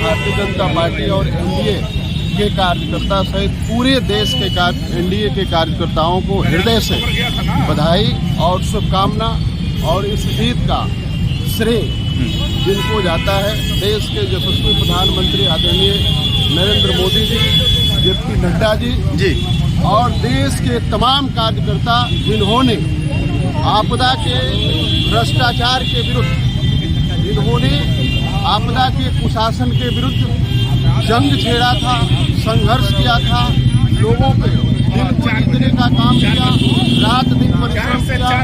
Bharatiya Janata party और NDA के कार्यकर्ता सहित पूरे देश के एनडीए के कार्यकर्ताओं को हृदय से बधाई और शुभकामना। और इस जीत का श्रेय जिनको जाता है देश के यशस्वी प्रधानमंत्री आदरणीय नरेंद्र मोदी जी, जेपी नड्डा जी और देश के तमाम कार्यकर्ता जिन्होंने आपदा के भ्रष्टाचार के विरुद्ध, जिन्होंने आपदा के कुशासन के विरुद्ध जंग छेड़ा था, संघर्ष किया था, लोगों के दिल को जीतने का काम किया, रात दिन परिश्रम किया,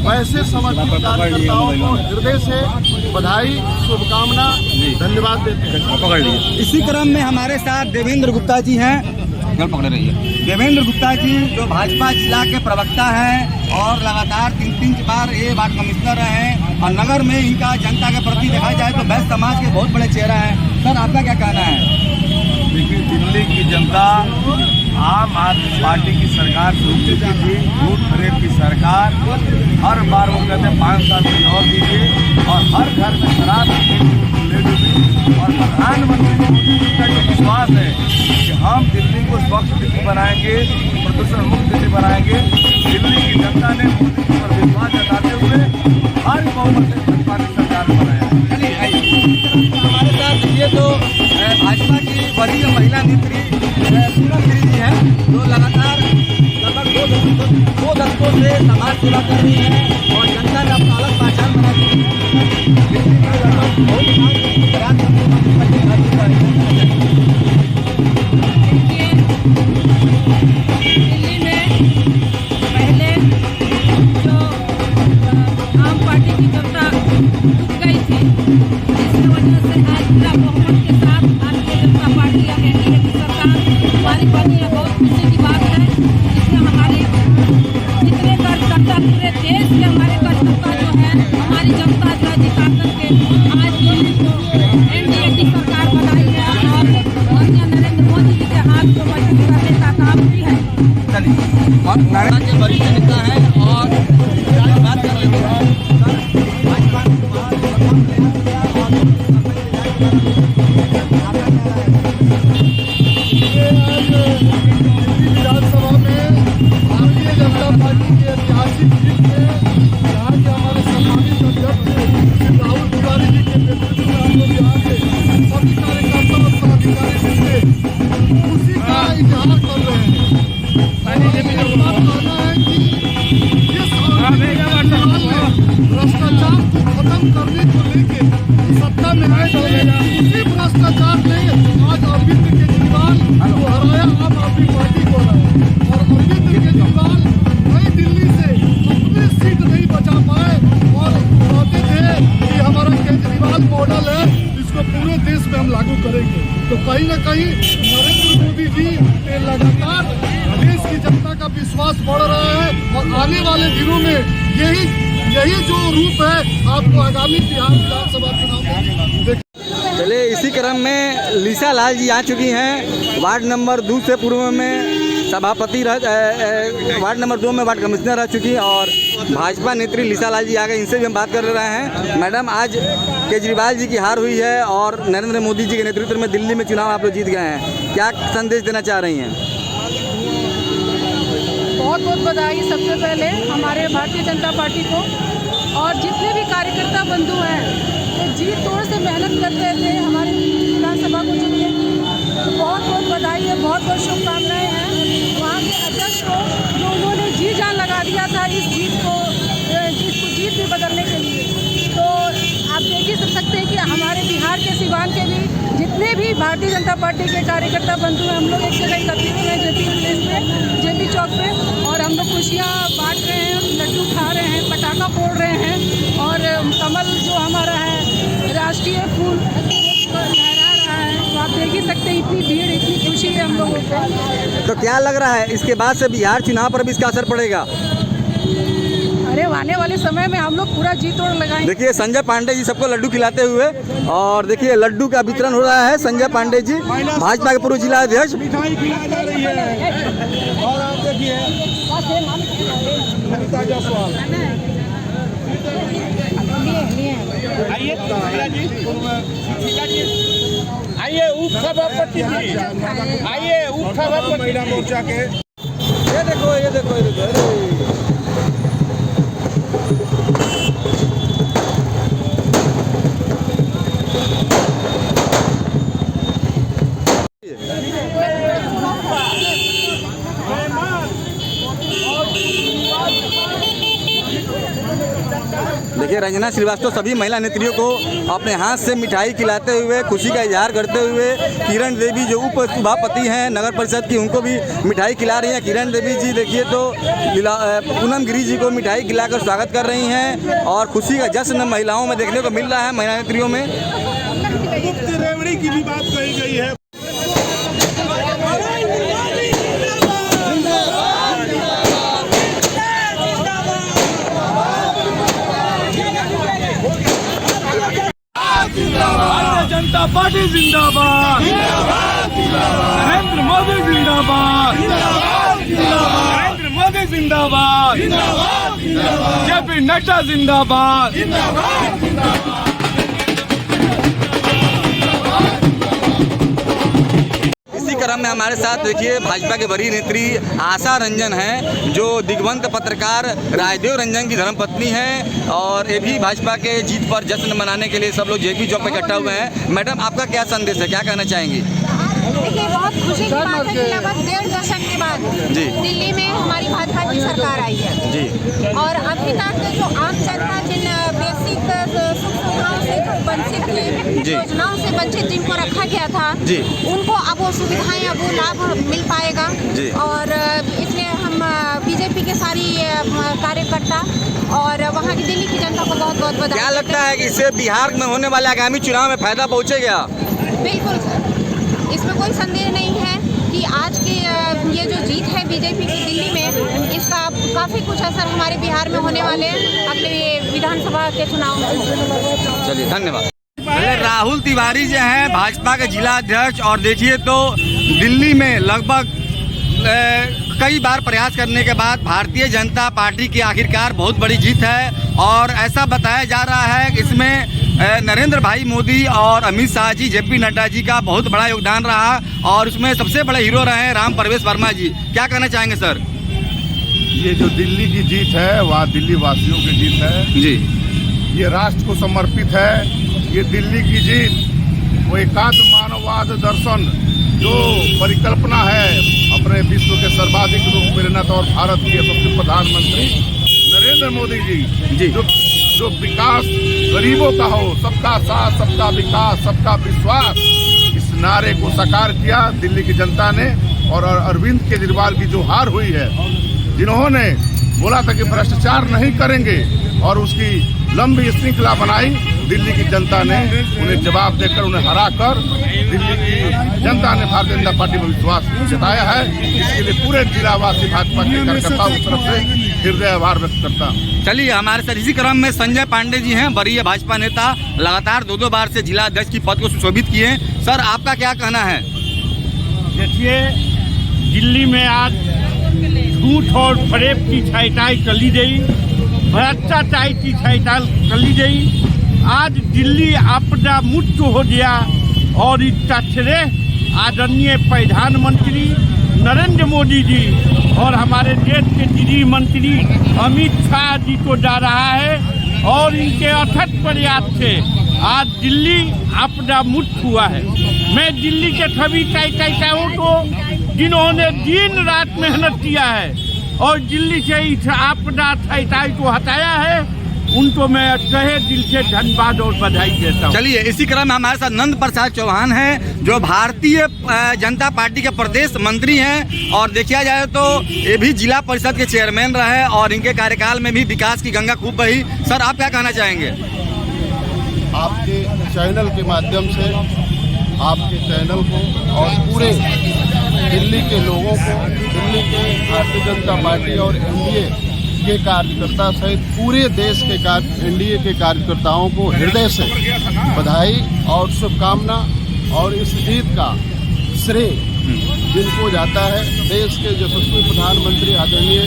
वैसे समर्पित कार्यकर्ताओं को हृदय से बधाई, शुभकामना, धन्यवाद देते हैं। इसी क्रम में हमारे साथ देवेंद्र गुप्ता जी हैं। पकड़े रहिए। देवेंद्र गुप्ता जी जो भाजपा जिला के प्रवक्ता हैं और लगातार 3 बार ये वार्ड कमिश्नर रहे हैं और नगर में इनका जनता के प्रति देखा जाए तो वैश्य समाज के बहुत बड़े चेहरा हैं। सर, आपका क्या कहना है? देखिए, दिल्ली की जनता आम आदमी पार्टी की सरकार झूठ चुकी थी, झूठ फरेब की सरकार। हर बार वो कहते हैं 5 साल की और दीजिए और हर घर में शराब ले लीजिए। और प्रधानमंत्री मोदी जी का जो विश्वास है कि हम दिल्ली को स्वच्छ दिल्ली बनाएंगे, प्रदूषण मुक्त दिल्ली बनाएंगे, दिल्ली की जनता ने मोदी जी पर विश्वास जताते हुए हर बहुमत से भाजपा की सरकार बनाया। हमारे साथ ये तो भाजपा की वरीय महिला नेत्री पूनम गिरी जी हैं जो लगातार लगभग 2 दशकों से समाज सेवा कर रही है और जनता ने अपना अलग पहचान बना दी के वरिष्ठ नेता है और बात कर लेते हैं। विधानसभा में भारतीय जनता पार्टी की ऐतिहासिक जीत में यहाँ के हमारे सम्मानित अध्यक्ष श्री राहुल तिवारी जी के नेतृत्व में हम लोग यहाँ के सभी कार्यकर्ता और पदाधिकारी मिलकर खुशी का इजहार कर रहे हैं। भ्रष्टाचार को खत्म करने को लेकर सत्ता में आए उसी भ्रष्टाचार ने आज अरविंद केजरीवाल को हराया, आम आदमी पार्टी को हराया। और अरविंद केजरीवाल नई दिल्ली से अपनी सीट नहीं बचा पाए और कहते थे कि हमारा केजरीवाल मॉडल है, इसको पूरे देश में हम लागू करेंगे। तो कहीं न कहीं नरेंद्र मोदी जी ने लगातार देश की जनता का विश्वास बढ़ रहा है और आने वाले दिनों में यही जो रूप है आपको आगामी बिहार विधानसभा चुनाव में। चलिए, इसी क्रम में लीसा लाल जी आ चुकी हैं। वार्ड नंबर 2 से पूर्व में सभापति वार्ड नंबर 2 में वार्ड कमिश्नर रह चुकी हैं और भाजपा नेत्री लीसा लाल जी आ गए। इनसे भी हम बात कर रहे हैं। मैडम, आज केजरीवाल जी की हार हुई है और नरेंद्र मोदी जी के नेतृत्व में दिल्ली में चुनाव आप लोग जीत गए हैं, क्या संदेश देना चाह रही हैं? बहुत बहुत बधाई सबसे पहले हमारे भारतीय जनता पार्टी को और जितने भी कार्यकर्ता बंधु हैं तो जी तोड़ से मेहनत करते थे हमारे विधानसभा को चुनने की। तो बहुत बहुत बधाई है, बहुत बहुत शुभकामनाएं हैं वहाँ के अध्यक्ष को जो उन्होंने जी जान लगा दिया था इस जीत में बदलने के लिए। तो आप देख ही सकते हैं कि हमारे बिहार के सिवान के भी जितने भी भारतीय जनता पार्टी के कार्यकर्ता बंधु हैं हम लोग एक जगह एकत्रित हुए हैं जेपी चौक पे और हम लोग खुशियाँ बांट रहे हैं, लड्डू खा रहे हैं, पटाखा फोड़ रहे हैं और कमल जो हमारा है राष्ट्रीय फूल लहरा रहा है। तो आप देख ही सकते हैं इतनी भीड़, इतनी खुशी है हम लोगों को। तो क्या लग रहा है इसके बाद से बिहार चुनाव पर भी इसका असर पड़ेगा? अरे आने वाले समय में हम लोग पूरा जी तोड़ लगाएंगे। देखिए, संजय पांडे जी सबको लड्डू खिलाते हुए और देखिए लड्डू का वितरण हो रहा है। संजय पांडे जी भाजपा के पूर्व जिला अध्यक्ष। मिठाई खिलाई जा रही है और आप देखिए आइए सभापति जी आइए उप सभापति महिला मोर्चा के ये देखो ये देखो ये देखो अरे। देखिए रंजना श्रीवास्तव सभी महिला नेत्रियों को अपने हाथ से मिठाई खिलाते हुए खुशी का इजहार करते हुए किरण देवी जो उप सभापति हैं नगर परिषद की उनको भी मिठाई खिला रही हैं। किरण देवी जी देखिए तो पूनम गिरी जी को मिठाई खिलाकर स्वागत कर रही हैं और खुशी का जश्न महिलाओं में देखने को मिल रहा है, महिला नेत्रियों में। मुफ्त रेवड़ी की भी बात कही गई है। भारतीय जनता पार्टी जिंदाबाद, नरेंद्र मोदी जिंदाबाद, नरेंद्र मोदी जिंदाबाद, जेपी नड्डा जिंदाबाद। इसी क्रम में हमारे साथ देखिए भाजपा के वरीय नेत्री आशा रंजन हैं जो दिग्वंत पत्रकार राजदेव रंजन की धर्मपत्नी हैं और ये भी भाजपा के जीत पर जश्न मनाने के लिए सब लोग जेपी चौक पर इकट्ठा हुए हैं। मैडम आपका क्या संदेश है, क्या कहना चाहेंगी? देखिए बहुत खुशी की बात है कि लगभग 1.5 दशक के बाद जी दिल्ली में हमारी भाजपा की सरकार आई है जी और अभी तक जो आम जनता जिन बेसिक सुख सुविधाओं से जो वंचित थी, जी योजनाओं से वंचित जिनको रखा गया था जी उनको अब वो सुविधाएं अब वो लाभ मिल पाएगा जी और इसलिए हम बीजेपी के सारी कार्यकर्ता और वहाँ की दिल्ली की जनता को बहुत बहुत बधाई। क्या लगता है कि इससे बिहार में होने वाले आगामी चुनाव में फायदा पहुंचेगा? बिल्कुल सर, इसमें कोई संदेह नहीं है कि आज की ये जो जीत है बीजेपी की दिल्ली में इसका काफ़ी कुछ असर हमारे बिहार में होने वाले अगले विधानसभा के चुनाव में होगा। चलिए धन्यवाद। राहुल तिवारी जो हैं भाजपा के जिला अध्यक्ष और देखिए तो दिल्ली में लगभग कई बार प्रयास करने के बाद भारतीय जनता पार्टी की आखिरकार बहुत बड़ी जीत है और ऐसा बताया जा रहा है कि इसमें नरेंद्र भाई मोदी और अमित शाह जी, जेपी नड्डा जी का बहुत बड़ा योगदान रहा और उसमें सबसे बड़े हीरो रहे राम प्रवेश वर्मा जी। क्या कहना चाहेंगे सर? ये जो दिल्ली की जीत है वह दिल्ली वासियों की जीत है जी, ये राष्ट्र को समर्पित है। ये दिल्ली की जीत वो एकात्म मानववाद दर्शन जो परिकल्पना है अपने विश्व के सर्वाधिक लोक प्रेरणा और भारत के यशस्वी प्रधानमंत्री नरेंद्र मोदी जी जो विकास गरीबों का हो, सबका साथ सबका विकास सबका विश्वास, इस नारे को साकार किया दिल्ली की जनता ने। और अरविंद केजरीवाल की जो हार हुई है, जिन्होंने बोला था कि भ्रष्टाचार नहीं करेंगे और उसकी लंबी श्रृंखला बनाई, दिल्ली की जनता ने उन्हें जवाब देकर उन्हें हराकर दिल्ली की जनता ने भारतीय जनता पार्टी में विश्वास जताया है। इसके लिए पूरे जिलावासी भाजपा के कार्यकर्ताओं की तरफ से हृदय आभार व्यक्त करता हूँ। चलिए हमारे साथ इसी क्रम में संजय पांडे जी हैं, वरीय भाजपा नेता, लगातार 2 बार से जिला अध्यक्ष की पद को सुशोभित किए हैं। सर आपका क्या कहना है? देखिए दिल्ली में आज झूठ और फरेब की छाईटाई कर ली गई, भ्रष्टाचार की छाईटाई कर ली गई। आज दिल्ली आपदा मुक्त हो गया और इसका श्रेय आदरणीय प्रधानमंत्री नरेंद्र मोदी जी और हमारे देश के गृह मंत्री अमित शाह जी को जा रहा है और इनके अथक प्रयास से आज दिल्ली आपदा मुक्त हुआ है। मैं दिल्ली के सभी कार्यकर्ताओं को जिन्होंने दिन रात मेहनत किया है और दिल्ली से इस आपदा को हटाया है, उनको मैं तहे दिल से धन्यवाद और बधाई देता हूँ। चलिए इसी क्रम में हमारे साथ नंद प्रसाद चौहान हैं जो भारतीय जनता पार्टी के प्रदेश मंत्री हैं और देखा जाए तो ये भी जिला परिषद के चेयरमैन रहे और इनके कार्यकाल में भी विकास की गंगा खूब बही। सर आप क्या कहना चाहेंगे? आपके चैनल के माध्यम से आपके चैनल को और पूरे दिल्ली के लोगों को, दिल्ली के भारतीय जनता पार्टी और एनडीए के कार्यकर्ता सहित पूरे देश के एनडीए के कार्यकर्ताओं को हृदय से बधाई और शुभकामना। और इस जीत का श्रेय जिनको जाता है देश के यशस्वी प्रधानमंत्री आदरणीय